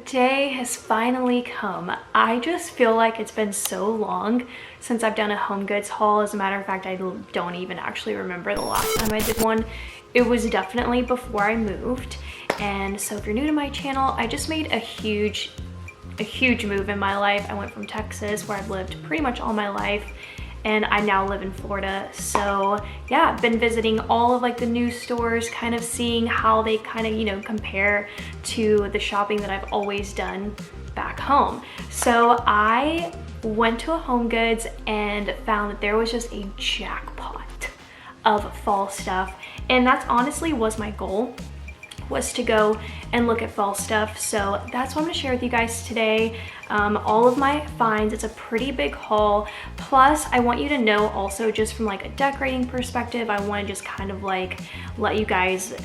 Day has finally come. I just feel like it's been so long since I've done a home goods haul. As a matter of fact, I don't even actually remember the last time I did one. It was definitely before I moved. And so if you're new to my channel, I just made a huge move in my life. I went from Texas, where I've lived pretty much all my life, and I now live in Florida. So yeah, I've been visiting all of like the new stores, kind of seeing how they kind of, compare to the shopping that I've always done back home. So I went to a Home Goods and found that there was just a jackpot of fall stuff. And that's honestly was my goal, was to go and look at fall stuff. So that's what I'm gonna share with you guys today. All of my finds. It's a pretty big haul. Plus, I want you to know also, just from like a decorating perspective, I want to just kind of like let you guys,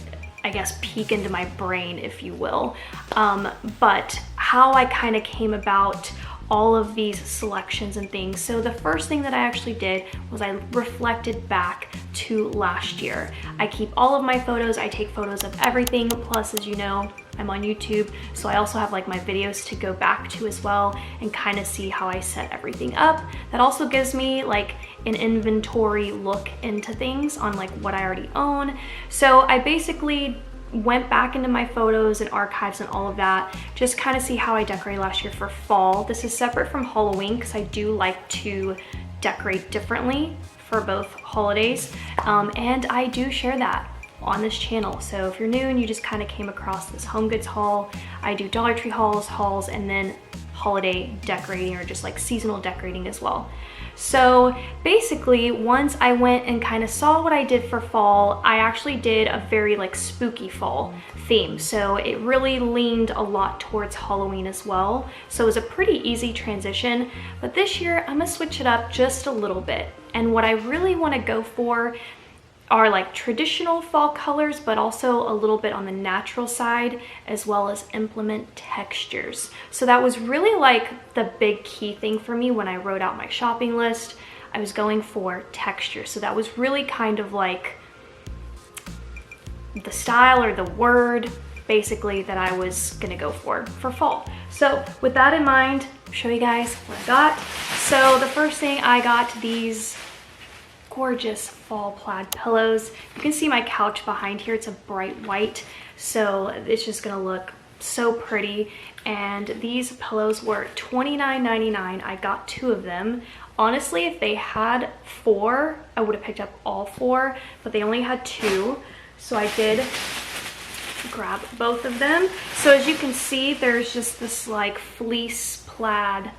I guess, peek into my brain, if you will. But how I kind of came about all of these selections and things. So the first thing that I actually did was I reflected back to last year. I keep all of my photos. I take photos of everything. Plus, as you know, I'm on YouTube, so I also have like my videos to go back to as well and kind of see how I set everything up. That also gives me like an inventory look into things on like what I already own. So I basically went back into my photos and archives and all of that, just kind of see how I decorated last year for fall. This is separate from Halloween because I do like to decorate differently for both holidays, and I do share that on this channel. So if you're new and you just kind of came across this home goods haul, I do Dollar Tree hauls, and then holiday decorating or just like seasonal decorating as well. So basically, once I went and kind of saw what I did for fall, I actually did a very like spooky fall theme. So it really leaned a lot towards Halloween as well. So it was a pretty easy transition. But this year, I'm gonna switch it up just a little bit. And what I really want to go for are like traditional fall colors, but also a little bit on the natural side, as well as implement textures. So that was really like the big key thing for me when I wrote out my shopping list. I was going for texture. So that was really kind of like the style or the word basically that I was gonna go for fall. So with that in mind, I'll show you guys what I got. So the first thing I got, these gorgeous fall plaid pillows. You can see my couch behind here. It's a bright white, so it's just gonna look so pretty. And these pillows were $29.99. I got 2 of them. Honestly, if they had 4, I would have picked up all 4, but they only had 2, so I did grab both of them. So as you can see, there's just this like fleece plaid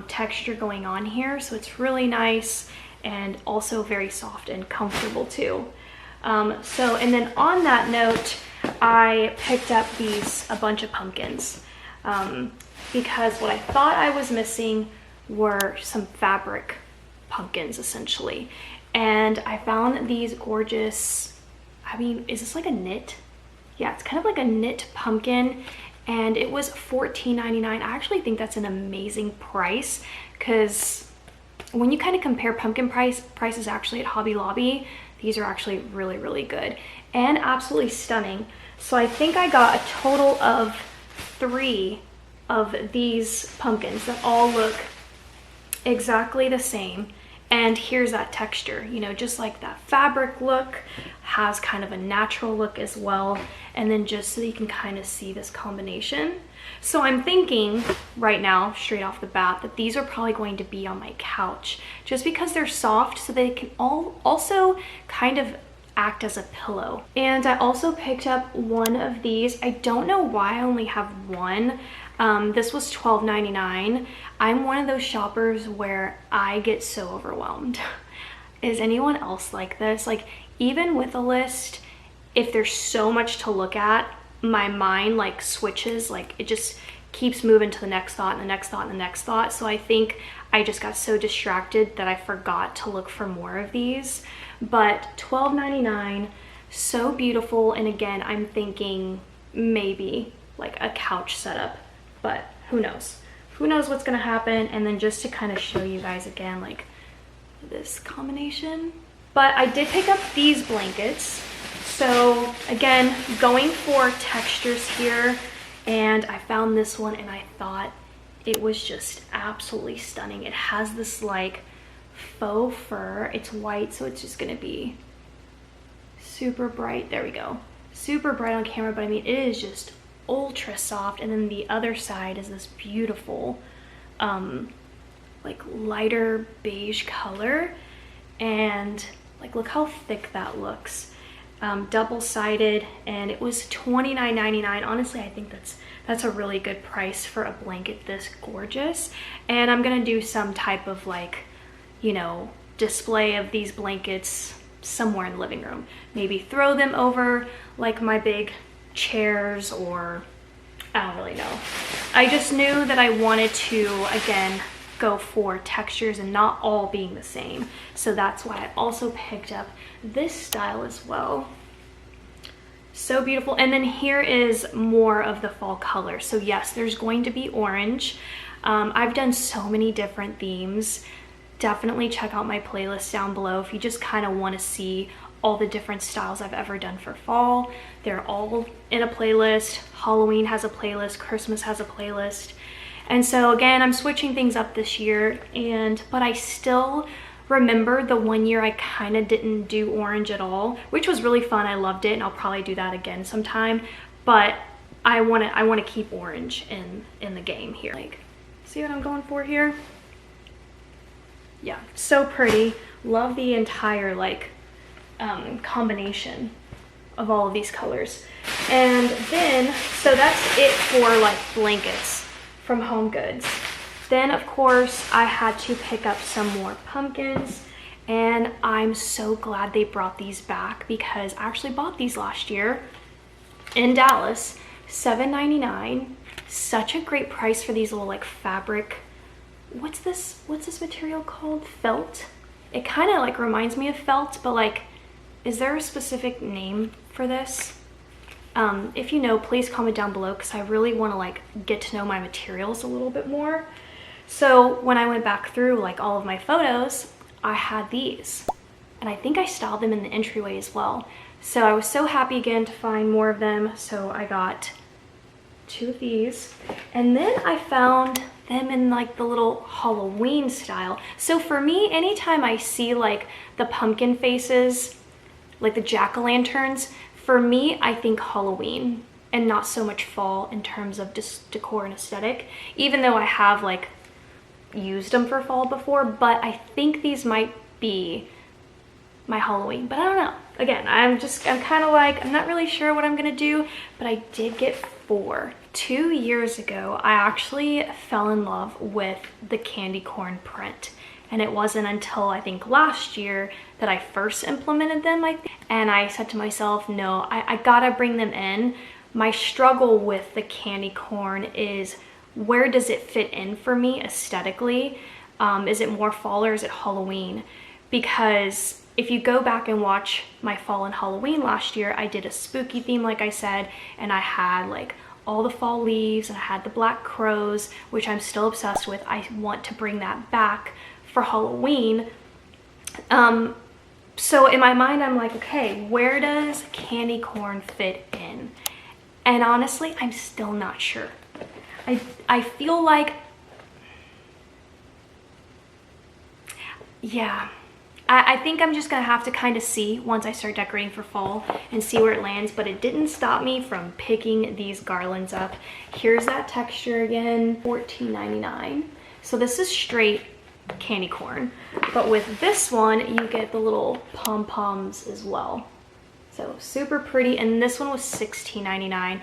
texture going on here, so it's really nice and also very soft and comfortable too. And then on that note, I picked up a bunch of pumpkins because what I thought I was missing were some fabric pumpkins essentially. And I found these gorgeous, I mean, is this like a knit? Yeah, it's kind of like a knit pumpkin, and it was $14.99. I actually think that's an amazing price, because when you kind of compare pumpkin prices actually at Hobby Lobby, these are actually really, really good and absolutely stunning. So I think I got a total of 3 of these pumpkins that all look exactly the same. And here's that texture, just like that fabric look has kind of a natural look as well. And then just so you can kind of see this combination. So I'm thinking right now, straight off the bat, that these are probably going to be on my couch just because they're soft, so they can also kind of act as a pillow. And I also picked up one of these. I don't know why I only have one. This was $12.99. I'm one of those shoppers where I get so overwhelmed. Is anyone else like this? Like, even with a list, if there's so much to look at, my mind like switches, like it just keeps moving to the next thought and the next thought and the next thought. So I think I just got so distracted that I forgot to look for more of these. But $12.99, so beautiful. And again, I'm thinking maybe like a couch setup, but who knows? Who knows what's gonna happen? And then just to kind of show you guys again, like this combination. But I did pick up these blankets. So again, going for textures here, and I found this one and I thought it was just absolutely stunning. It has this like faux fur. It's white, so it's just gonna be super bright. There we go. Super bright on camera, but I mean, it is just ultra soft. And then the other side is this beautiful like lighter beige color, and like look how thick that looks. Double-sided, and it was $29.99. Honestly, I think that's a really good price for a blanket this gorgeous. And I'm gonna do some type of like, you know, display of these blankets somewhere in the living room. Maybe throw them over like my big chairs, or I don't really know. I just knew that I wanted to, again, go for textures and not all being the same. So that's why I also picked up this style as well. So beautiful. And then here is more of the fall color. So yes, there's going to be orange. I've done so many different themes. Definitely check out my playlist down below if you just kind of want to see all the different styles I've ever done for fall. They're all in a playlist. Halloween has a playlist, Christmas has a playlist. And so again, I'm switching things up this year, but I still remember the one year I kind of didn't do orange at all, which was really fun. I loved it, and I'll probably do that again sometime. But I want to keep orange in the game here. Like, see what I'm going for here? Yeah, so pretty. Love the entire like combination of all of these colors. And then, so that's it for like blankets from Home Goods. Then of course I had to pick up some more pumpkins, and I'm so glad they brought these back because I actually bought these last year in Dallas, $7.99. Such a great price for these little like fabric, what's this material called? Felt. It kind of like reminds me of felt, but like, is there a specific name for this? If you know, please comment down below, because I really want to like get to know my materials a little bit more. So when I went back through like all of my photos, I had these, and I think I styled them in the entryway as well. So I was so happy again to find more of them. So I got 2 of these, and then I found them in like the little Halloween style. So for me, anytime I see like the pumpkin faces, like the jack-o'-lanterns, for me, I think Halloween and not so much fall in terms of just decor and aesthetic, even though I have like used them for fall before. But I think these might be my Halloween, but I don't know. Again, I'm kind of like, I'm not really sure what I'm gonna do, but I did get 4. 2 years ago, I actually fell in love with the candy corn print. And it wasn't until I think last year that I first implemented them, and I said to myself, no, I gotta bring them in. My struggle with the candy corn is, where does it fit in for me aesthetically? Is it more fall or is it Halloween? Because if you go back and watch my fall and Halloween last year, I did a spooky theme, like I said, and I had like all the fall leaves, and I had the black crows, which I'm still obsessed with. I want to bring that back for Halloween. So in my mind, I'm like, okay, where does candy corn fit in? And honestly, I'm still not sure. I feel like, yeah, I think I'm just gonna have to kind of see once I start decorating for fall and see where it lands. But it didn't stop me from picking these garlands up. Here's that texture again, $14.99. So this is straight candy corn, but with this one you get the little pom-poms as well. So super pretty. And this one was $16.99.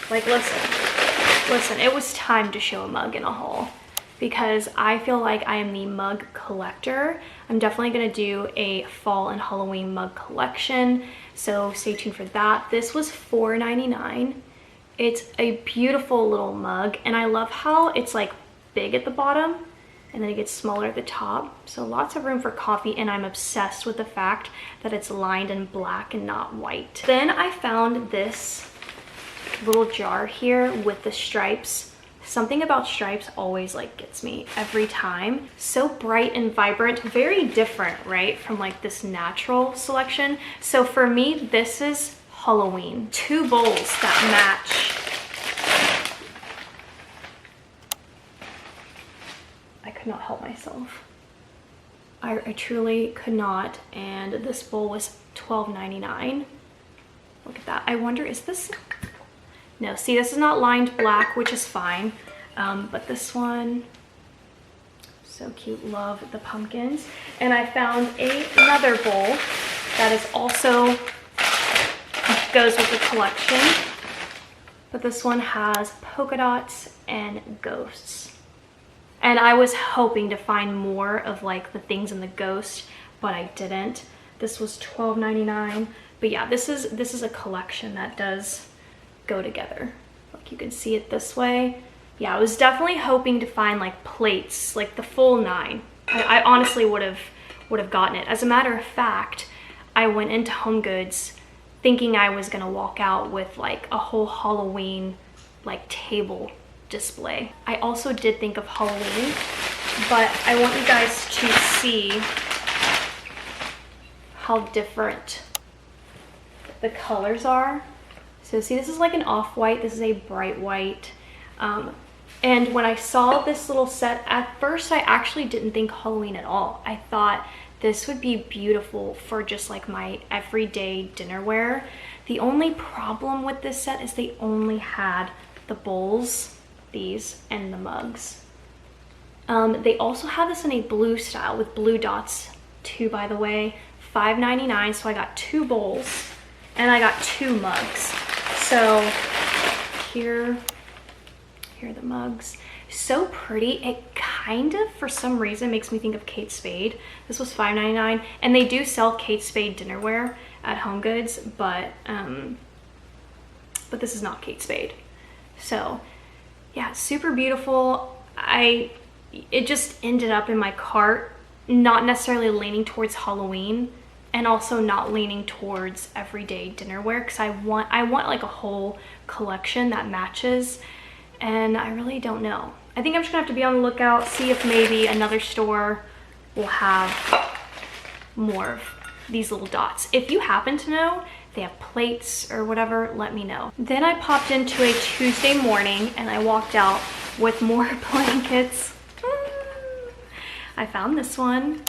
Like, listen, it was time to show a mug in a haul, because I feel like I am the mug collector. I'm definitely gonna do a fall and Halloween mug collection, so stay tuned for that. This was $4.99. It's a beautiful little mug, and I love how it's like big at the bottom and then it gets smaller at the top. So lots of room for coffee, and I'm obsessed with the fact that it's lined in black and not white. Then I found this little jar here with the stripes. Something about stripes always like gets me every time. So bright and vibrant, very different, right, from like this natural selection. So for me, this is Halloween. 2 bowls that match could not help myself. I truly could not, and this bowl was $12.99. Look at that. I wonder, is this... No, see, this is not lined black, which is fine. But this one, so cute. Love the pumpkins. And I found another bowl that is also goes with the collection. But this one has polka dots and ghosts. And I was hoping to find more of like the things in the ghost, but I didn't. This was $12.99. But yeah, this is a collection that does go together. Like you can see it this way. Yeah, I was definitely hoping to find like plates, like the full 9. I honestly would have gotten it. As a matter of fact, I went into Home Goods thinking I was gonna walk out with like a whole Halloween like table display. I also did think of Halloween, but I want you guys to see how different the colors are. So see, this is like an off-white, this is a bright white. And when I saw this little set, at first I actually didn't think Halloween at all. I thought this would be beautiful for just like my everyday dinnerware. The only problem with this set is they only had the bowls, these, and the mugs. They also have this in a blue style with blue dots too, by the way. $5.99, so I got 2 bowls and I got 2 mugs. So here are the mugs. So pretty. It kind of, for some reason, makes me think of Kate Spade. This was $5.99, and they do sell Kate Spade dinnerware at Home Goods, but this is not Kate Spade. So yeah, super beautiful. It just ended up in my cart, not necessarily leaning towards Halloween, and also not leaning towards everyday dinnerware, because I want like a whole collection that matches, and I really don't know. I think I'm just gonna have to be on the lookout, see if maybe another store will have more of these little dots. If you happen to know, if they have plates or whatever, let me know. Then I popped into a Tuesday morning and I walked out with more blankets. I found this one.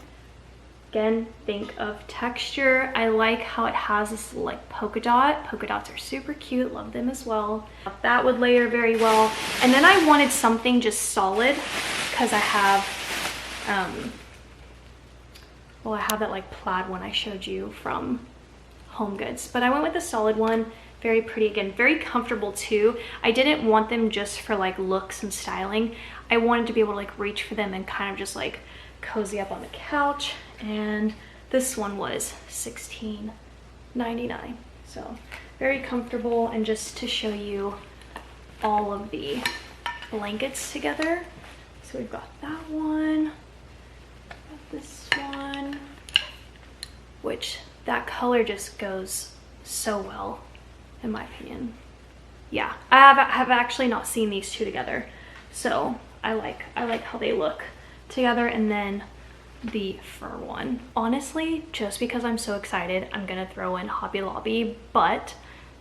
Again, think of texture. I like how it has this like polka dot. Polka dots are super cute, love them as well. That would layer very well. And then I wanted something just solid because I have, well, I have that like plaid one I showed you from Home Goods, but I went with the solid one. Very pretty, again, very comfortable too. I didn't want them just for like looks and styling. I wanted to be able to like reach for them and kind of just like cozy up on the couch. And this one was $16.99. So very comfortable. And just to show you all of the blankets together. So we've got that one, got this one, which that color just goes so well in my opinion. Yeah, I have actually not seen these two together. So I like how they look together. And then the fur one, honestly, just because I'm so excited, I'm gonna throw in Hobby Lobby, but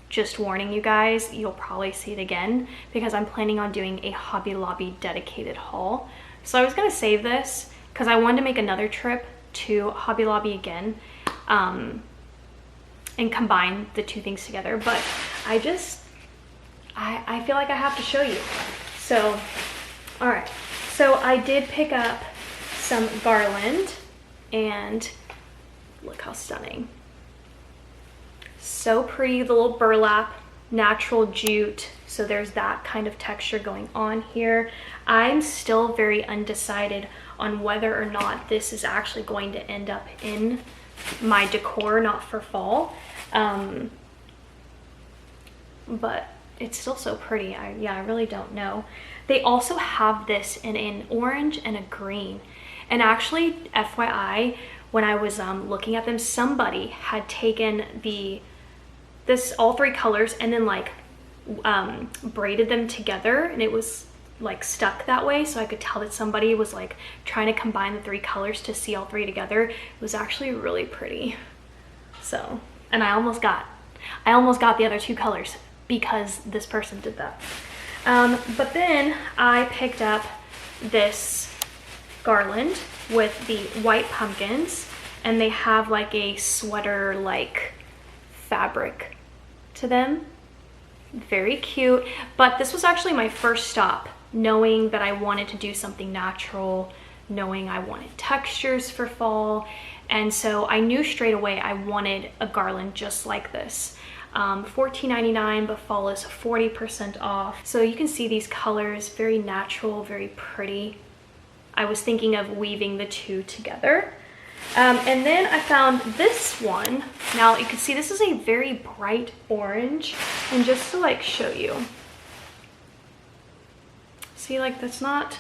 just warning you guys, you'll probably see it again because I'm planning on doing a Hobby Lobby dedicated haul. So I was gonna save this because I wanted to make another trip to Hobby Lobby again and combine the two things together, but I feel like I have to show you. So all right, so I did pick up some garland, and look how stunning. So pretty, the little burlap, natural jute. So there's that kind of texture going on here. I'm still very undecided on whether or not this is actually going to end up in my decor, not for fall. But it's still so pretty. I really don't know. They also have this in an orange and a green. And actually, FYI, when I was looking at them, somebody had taken all 3 colors and then like braided them together, and it was like stuck that way, so I could tell that somebody was like trying to combine the 3 colors to see all 3 together. It was actually really pretty. So, and I almost got the other 2 colors because this person did that. But then I picked up this garland with the white pumpkins, and they have like a sweater like fabric to them. Very cute. But this was actually my first stop, knowing that I wanted to do something natural, knowing I wanted textures for fall. And so I knew straight away I wanted a garland just like this. $14.99, but fall is 40% off. So you can see these colors, very natural, very pretty. I was thinking of weaving the two together. And then I found this one. Now you can see this is a very bright orange, and just to like show you, see, like that's not,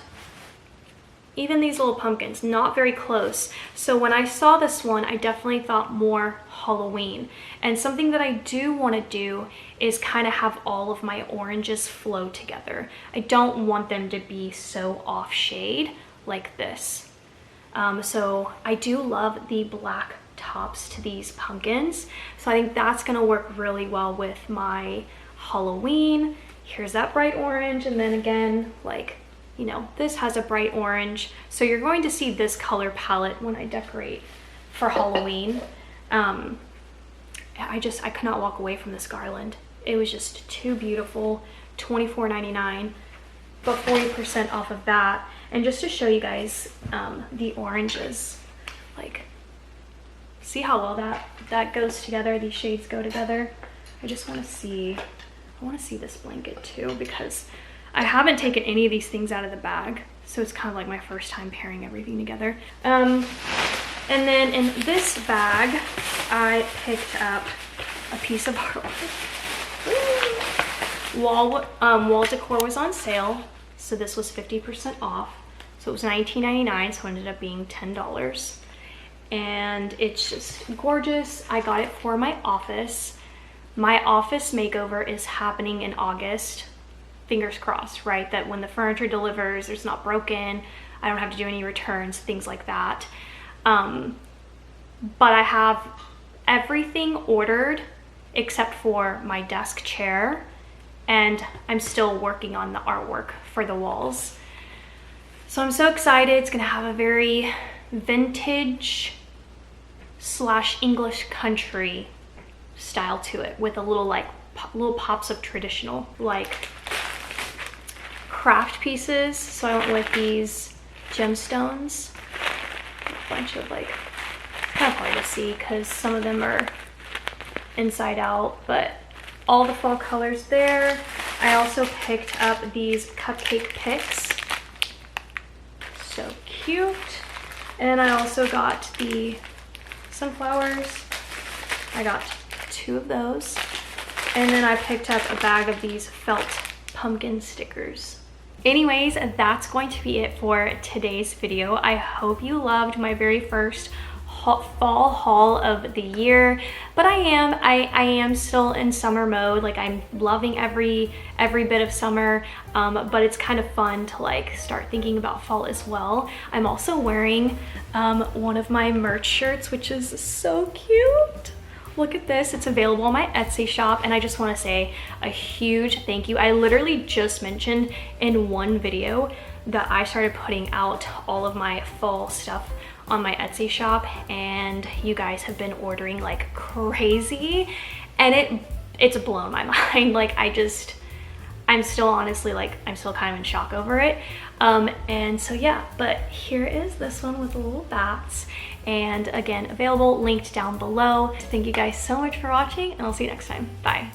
even these little pumpkins, not very close. So when I saw this one, I definitely thought more Halloween. And something that I do want to do is kind of have all of my oranges flow together. I don't want them to be so off shade like this. So I do love the black tops to these pumpkins. So I think that's gonna work really well with my Halloween. Here's that bright orange, and then again, like, you know, this has a bright orange. So you're going to see this color palette when I decorate for Halloween. I could not walk away from this garland. It was just too beautiful. $24.99, but 40% off of that. And just to show you guys the oranges, like, see how well that goes together, these shades go together. I just want to see, I want to see this blanket too, because I haven't taken any of these things out of the bag, so it's kind of like my first time pairing everything together. And then in this bag, I picked up a piece of wall decor was on sale, so this was 50% off. So it was $19.99, so it ended up being $10. And it's just gorgeous. I got it for my office. My office makeover is happening in August. Fingers crossed, right? That when the furniture delivers, it's not broken. I don't have to do any returns, things like that. But I have everything ordered except for my desk chair. And I'm still working on the artwork for the walls. So I'm so excited. It's gonna have a very vintage / English country style to it, with a little like little pops of traditional like craft pieces. So I went with these gemstones, a bunch of like, kind of hard to see because some of them are inside out, but all the fall colors there. I also picked up these cupcake picks. So cute. And I also got the sunflowers. I got 2 of those. And then I picked up a bag of these felt pumpkin stickers. Anyways, that's going to be it for today's video. I hope you loved my very first fall haul of the year, but I am still in summer mode. Like, I'm loving every bit of summer, but it's kind of fun to like start thinking about fall as well. I'm also wearing one of my merch shirts, which is so cute. Look at this. It's available on my Etsy shop, and I just want to say a huge thank you. I literally just mentioned in one video that I started putting out all of my fall stuff on my Etsy shop, and you guys have been ordering like crazy, and it's blown my mind. Like, I'm still honestly, like, I'm still kind of in shock over it. And so yeah, but here is this one with the little bats, and again, available, linked down below. Thank you guys so much for watching, and I'll see you next time. Bye.